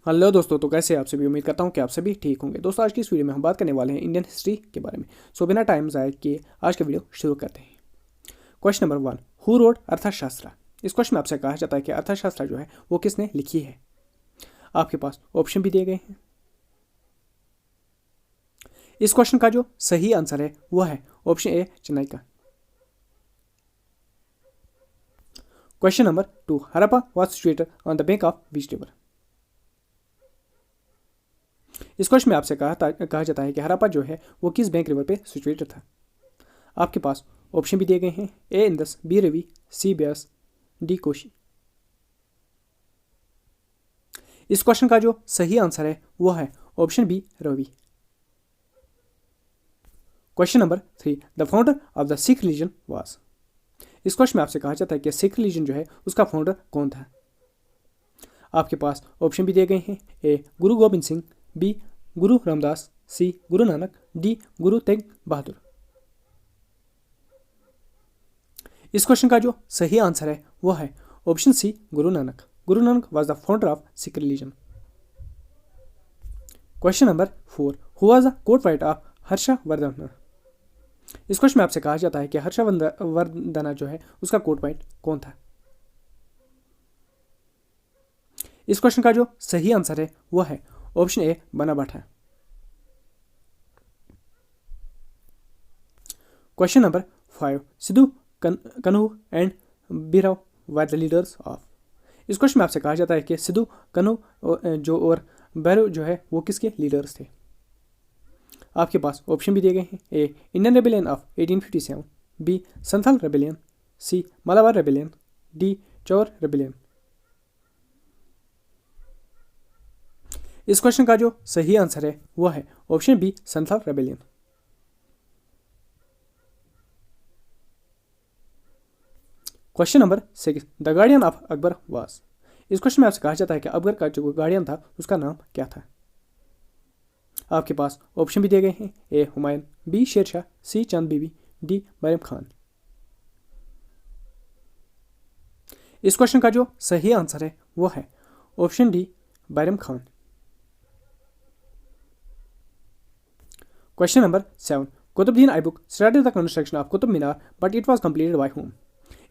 Hello दोस्तों, तो कैसे हैं आप सभी। उम्मीद करता हूं कि आप सभी ठीक होंगे। दोस्तों, आज की इस वीडियो में हम बात करने वाले हैं इंडियन हिस्ट्री के बारे में। सो बिना टाइम ज़ाया किए आज का वीडियो शुरू करते हैं। क्वेश्चन नंबर 1, हु रोट अर्थशास्त्र। इस क्वेश्चन में आपसे कहा जाता है कि अर्थशास्त्र जो है वो किसने लिखी है। आपके पास ऑप्शन भी दिए गए हैं। इस क्वेश्चन का जो सही आंसर है वह है ऑप्शन ए, चेन्नई का। Question number 2, Harappa was situated on the bank of which river. इस क्वेश्चन में आपसे कहा जाता है कि हरप्पा जो है वो किस बैंक रिवर पे सिचुएटेड था। आपके पास ऑप्शन भी दिए गए हैं। A Indus, B Ravi, C Beas, D Kosi. इस क्वेश्चन का जो सही आंसर है वो है option B, Ravi. Question number 3, the founder of the Sikh religion was. इस क्वेश्चन में आपसे कहा जाता है कि सिख रिलीजन जो है उसका फाउंडर कौन था। आपके पास ऑप्शन भी दिए गए हैं। ए गुरु गोबिंद सिंह, बी गुरु रामदास, सी गुरु नानक, डी गुरु तेग बहादुर। इस क्वेश्चन का जो सही आंसर है वह है option C, Guru Nanak. Guru Nanak was the founder of Sikh religion. Question number 4, who was the court poet of Harshvardhan. इस क्वेश्चन में आपसे कहा जाता है कि हर्षवर्धन जो है उसका कोर्ट पोएट कौन था। इस क्वेश्चन का जो सही आंसर है वह है ऑप्शन ए, बनाबाठा। Question number 5, Sidhu Kanhu and बीराव वर द लीडर्स ऑफ। इस क्वेश्चन में आपसे कहा जाता है कि सिद्धू कन्हू जो और भैरव जो है वो किसके लीडर्स थे। आपके पास ऑप्शन भी दिए गए हैं। A Indian rebellion of 1857, B Santhal rebellion, C Malabar rebellion, D Chuar rebellion. इस क्वेश्चन का जो सही आंसर है वह है option B, Santhal rebellion. Question number 6, the guardian of Akbar was. इस क्वेश्चन में आपसे कहा जाता है कि अकबर का जो गार्डियन था उसका नाम क्या था। आपके पास ऑप्शन भी दिए गए हैं। A Humayun, B Sher Shah, C Chand Bibi, D Bairam Khan. इस क्वेश्चन का जो सही आंसर है वह है option D, Bairam Khan. Question number 7, Qutubuddin Aibak started the construction of Qutub Minar but it was completed by whom.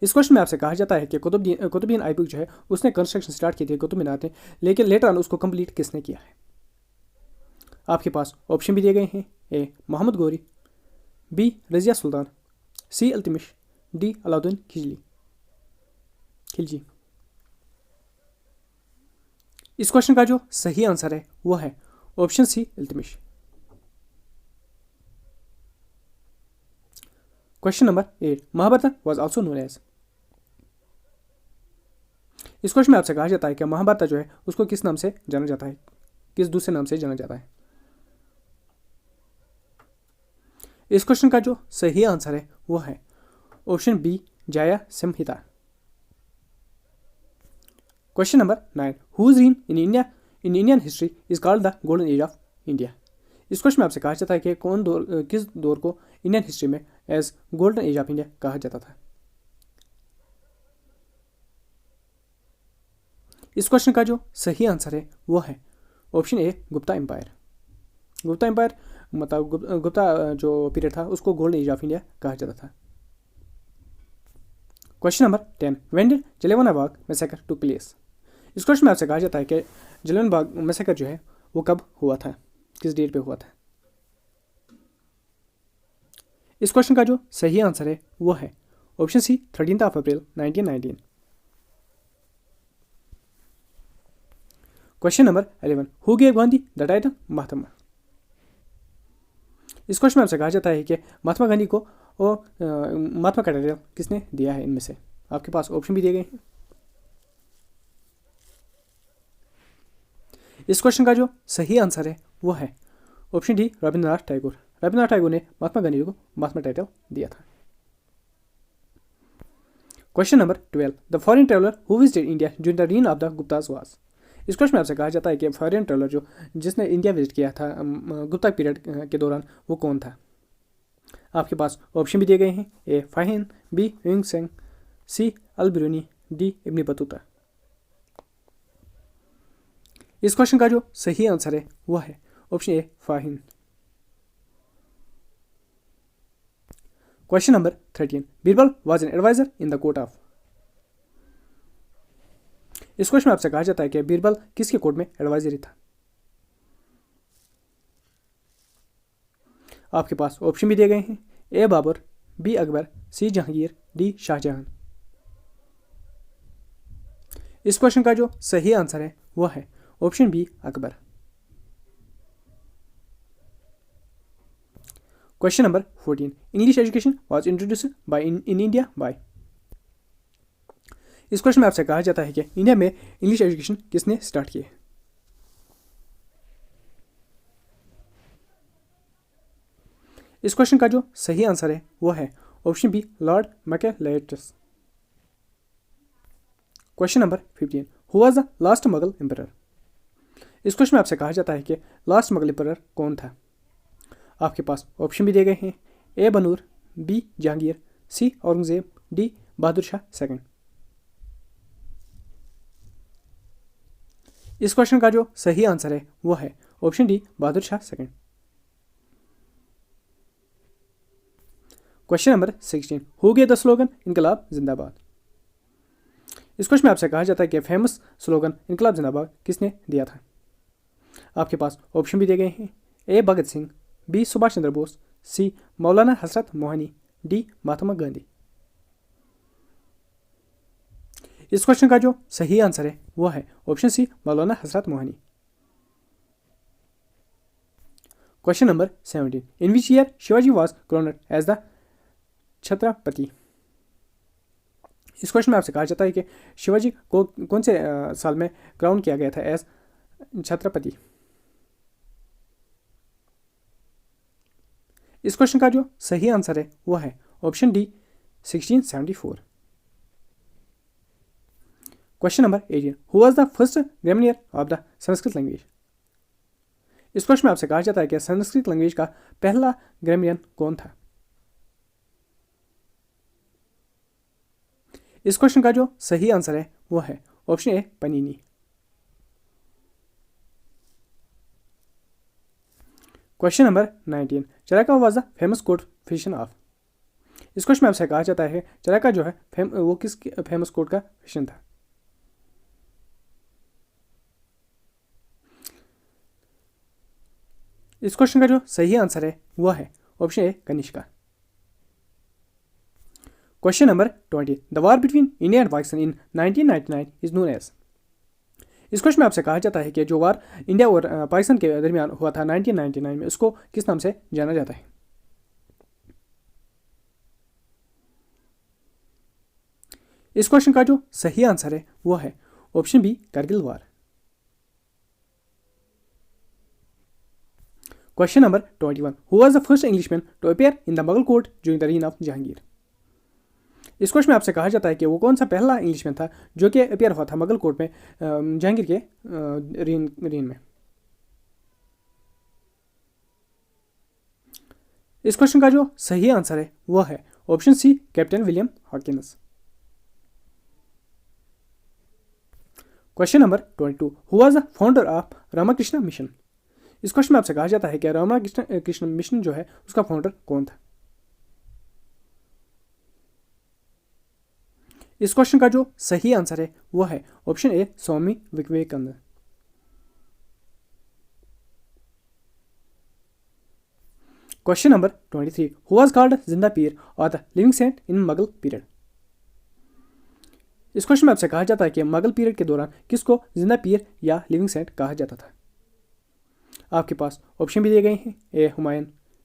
इस क्वेश्चन में आपसे कहा जाता है कि कुतुबुद्दीन ऐबक जो है उसने कंस्ट्रक्शन स्टार्ट की थी कुतुब मीनार ने, लेकिन लेटर ऑन उसको कंप्लीट किसने किया है। आपके पास ऑप्शन भी दिए गए हैं। A Mohammad Ghori, B Razia Sultan, C Altamish, D Alauddin Khilji. इस क्वेश्चन का जो सही आंसर है वह है option C, Altamish. Question number 8, Mahabharata was also known as. इस क्वेश्चन में आपसे कहा जाता है कि महाभारत जो है उसको किस नाम से जाना जाता है, किस दूसरे नाम से जाना जाता है। इस क्वेश्चन का जो सही आंसर है वो है option B, Jaya Samhita. Question number 9, whose reign in Indian history is called the golden age of India. इस क्वेश्चन में आपसे कहा जाता है कि किस दौर को इंडियन हिस्ट्री में as golden age of India कहा जाता था। इस क्वेश्चन का जो सही आंसर है वो है option A, Gupta empire. Gupta empire मतलब गुप्ता जो पीरियड था उसको गोल्डन एज ऑफ इंडिया कहा जाता था। Question number 10, when did Jallianwala Bagh massacre took place. इस क्वेश्चन में आपसे कहा जाता है कि जलियांवाला बाग मैसेकर जो है वो कब हुआ था, किस डेट पे हुआ था। इस क्वेश्चन का जो सही आंसर है वो है option C, 13 April 1919। Question number 11, who gave Gandhi the title Mahatma. इस क्वेश्चन में आपसे कहा जाता है कि महात्मा गांधी को महात्मा का टाइटल किसने दिया है इनमें से। आपके पास ऑप्शन भी दिए गए हैं। इस क्वेश्चन का जो सही आंसर है वो है ऑप्शन डी, रविंद्रनाथ टैगोर। रविंद्रनाथ टैगोर ने महात्मा गांधी को महात्मा टाइटल दिया था। Question number 12, the foreign traveller who visited India during the reign of the Guptas was. इस क्वेश्चन में आपसे कहा जाता है कि फॉरेन ट्रेवलर जिसने इंडिया विजिट किया था गुप्ता पीरियड के दौरान वो कौन था। आपके पास ऑप्शन भी दिए गए हैं। A Fahien, B Hiuen Tsang, C Al Biruni, D Ibn Battuta. इस क्वेश्चन का जो सही आंसर है वह है option A Fahien. Question number 13, Birbal was an adviser in the court of. इस क्वेश्चन में आपसे कहा जाता है कि बीरबल किसके कोर्ट में एडवाइजरी था। आपके पास ऑप्शन भी दिए गए हैं, A Babar, B Akbar, C Jahangir, D Shah Jahan. इस क्वेश्चन का जो सही आंसर है वह है option B Akbar. Question number 14, English education was introduced by in India by. इस क्वेश्चन में आपसे कहा जाता है कि इंडिया में इंग्लिश एजुकेशन किसने स्टार्ट की है। इस क्वेश्चन का जो सही आंसर है वह है ऑप्शन बी लॉर्ड मैकेलेटस। Question number 15, who was the last Mughal emperor. इस क्वेश्चन में आपसे कहा जाता है कि लास्ट मुगल एम्परर कौन था। आपके पास ऑप्शन भी दिए गए हैं, ए बनूर, बी जहांगीर, सी औरंगजेब, डी बहादुर शाह सेकंड। इस क्वेश्चन का जो सही आंसर है वह है option D Bahadur Shah second. Question number 16, who gave the slogan इनकलाब जिंदाबाद। इस क्वेश्चन में आपसे कहा जाता है कि फेमस स्लोगन इनकलाब जिंदाबाद किसने दिया था। आपके पास ऑप्शन भी दिए गए हैं, ए भगत सिंह, बी सुभाष चंद्र बोस, सी मौलाना हजरत मोहनी, डी महात्मा गांधी। इस क्वेश्चन का जो सही आंसर है वह है option C Maulana Hazrat Mohani. Question number 17, in which year Shivaji was crowned as the Chhatrapati. इस क्वेश्चन में आपसे कहा जाता है कि शिवाजी को कौन से साल में क्राउन किया गया था एज छत्रपति। इस क्वेश्चन का जो सही आंसर है वह है option D 1674। Question number 18, who was the first grammar of the Sanskrit language. इस क्वेश्चन में आपसे कहा जाता है कि संस्कृत लैंग्वेज का पहला ग्रामरियन कौन था। इस क्वेश्चन का जो सही आंसर है वह है option A Panini. Question number 19, Charaka was the famous court physician of. इस क्वेश्चन में आपसे कहा जाता है चरका जो है वो किस फेमस कोर्ट का फिजिशियन था। इस क्वेश्चन का जो सही आंसर है वह है option A Kanishka. Question number 20, the war between India and Pakistan in 1999 is known as. इस क्वेश्चन में आपसे कहा जाता है कि जो वार इंडिया और पाकिस्तान के दरमियान हुआ था 1999 में, उसको किस नाम से जाना जाता है। इस क्वेश्चन का जो सही आंसर है वह है option B Kargil war. Question number 21, who was the first Englishman to appear in the Mughal court during the reign of Jahangir. इस क्वेश्चन में आपसे कहा जाता है कि वो कौन सा पहला इंग्लिशमैन था जो कि अपीयर हुआ था मुगल कोर्ट में जहांगीर के रीन में। इस क्वेश्चन का जो सही आंसर है वह है option C captain William Hawkins. Question number 22, who was the founder of Ramakrishna mission. इस क्वेश्चन में आपसे कहा जाता है कि रामकृष्ण मिशन जो है उसका फाउंडर कौन था। इस क्वेश्चन का जो सही आंसर है वह है option A Swami Vivekananda. Question number 23, who was called Zinda Pir और the living saint in Mughal period. इस क्वेश्चन में आपसे कहा जाता है कि मुगल पीरियड के दौरान किसको जिंदा पीर या लिविंग सेंट कहा जाता था। आपके पास ऑप्शन भी दिए गए हैं, A Humayun,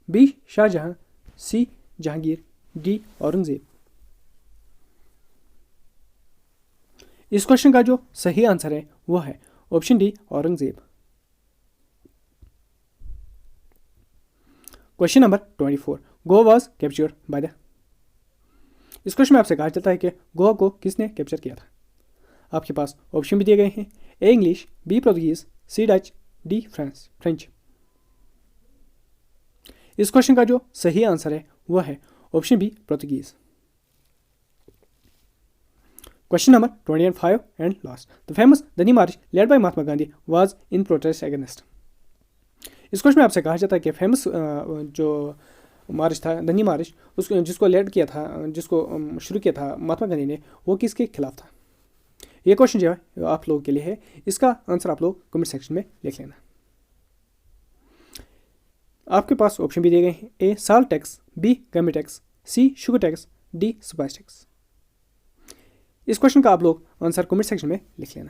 B Shahjahan, C Jahangir, D Aurangzeb. इस क्वेश्चन का जो सही आंसर है वह है option D Aurangzeb. Question number 24, Goa was captured by the. इस क्वेश्चन में आपसे कहा जाता है कि गोवा को किसने कैप्चर किया था। आपके पास ऑप्शन भी दिए गए हैं, A English, B Portuguese, C Dutch, D French. इस क्वेश्चन का जो सही आंसर है वह है option B Portuguese. Question number 25 and last. The famous Dandi March led by Mahatma Gandhi was in protest against. इस क्वेश्चन में आपसे कहा जाता है कि फेमस जो मार्च था दंडी मार्च उसको जिसको लेड किया था, जिसको शुरू किया था महात्मा गांधी ने, वो किसके खिलाफ था। ये क्वेश्चन जो है आप लोगों के लिए है, इसका आंसर आप लोग कमेंट सेक्शन में लिख लेना। आपके पास ऑप्शन भी दिए गए हैं, A salt tax, B gummy tax, C sugar tax, D spice tax. इस क्वेश्चन का आप लोग आंसर कमेंट सेक्शन में लिख लेना।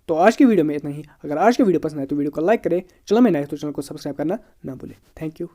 तो आज की वीडियो में इतना ही। अगर आज की वीडियो पसंद आए तो वीडियो को लाइक करें, चैनल में नए तो चैनल को सब्सक्राइब करना ना भूलें। Thank you.